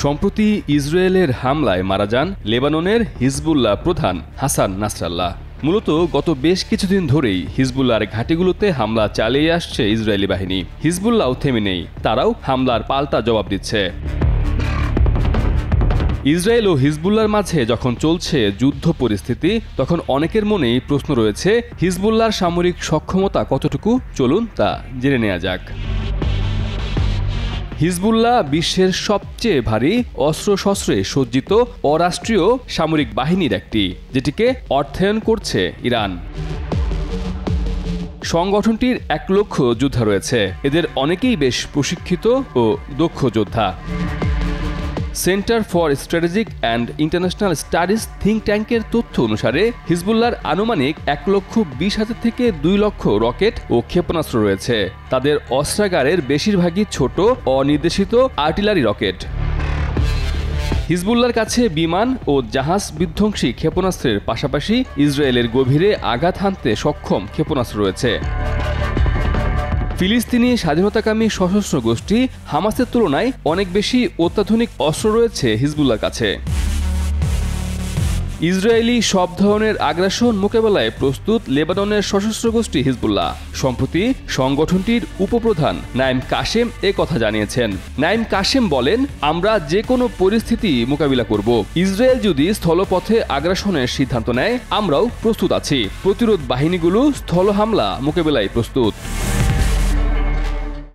সম্প্রতি ইসরায়েলের হামলায় মারা যান লেবাননের হিজবুল্লাহ প্রধান হাসান নাসরাল্লাহ। মূলত গত বেশ কিছুদিন ধরেই হিজবুল্লাহর ঘাঁটিগুলোতে হামলা চালিয়ে আসছে ইসরায়েলি বাহিনী। হিজবুল্লাহও থেমে নেই, তারাও হামলার পাল্টা জবাব দিচ্ছে। ইসরায়েল ও হিজবুল্লাহর মাঝে যখন চলছে যুদ্ধ পরিস্থিতি, তখন অনেকের মনেই প্রশ্ন রয়েছে, হিজবুল্লাহর সামরিক সক্ষমতা কতটুকু? চলুন তা জেনে নেওয়া যাক। হিজবুল্লাহ বিশ্বের সবচেয়ে ভারী অস্ত্রশস্ত্রে সজ্জিত অরাষ্ট্রীয় সামরিক বাহিনীর একটি, যেটিকে অর্থায়ন করছে ইরান। সংগঠনটির 1 লক্ষ যোদ্ধা রয়েছে। এদের অনেকেই বেশ প্রশিক্ষিত ও দক্ষ যোদ্ধা। Centre for strategic and international studies think ট্যাঙ্কের তথ্য অনুসারে হিজবুল্লাহর আনুমানিক 1,20,000 থেকে 2 লক্ষ রকেট ও ক্ষেপণাস্ত্র রয়েছে। তাদের অস্ত্রাগারের বেশিরভাগই ছোট অনির্দেশিত আর্টিলারি রকেট। হিজবুল্লাহর কাছে বিমান ও জাহাজ বিধ্বংসী ক্ষেপণাস্ত্রের পাশাপাশি ইসরায়েলের গভীরে আঘাত হানতে সক্ষম ক্ষেপণাস্ত্র রয়েছে। ফিলিস্তিনি স্বাধীনতাকামী সশস্ত্র গোষ্ঠী হামাসের তুলনায় অনেক বেশি অত্যাধুনিক অস্ত্র রয়েছে হিজবুল্লাহর কাছে। ইসরায়েলি সব ধরনের আগ্রাসন মোকাবেলায় প্রস্তুত লেবাননের সশস্ত্র গোষ্ঠী হিজবুল্লাহ। সম্প্রতি সংগঠনটির উপপ্রধান নাইম কাশেম কথা জানিয়েছেন। নাইম কাশেম বলেন, আমরা যে কোনো পরিস্থিতি মোকাবিলা করব। ইসরায়েল যদি স্থলপথে আগ্রাসনের সিদ্ধান্ত নেয়, আমরাও প্রস্তুত আছি। প্রতিরোধ বাহিনীগুলো স্থল হামলা মোকাবেলায় প্রস্তুত।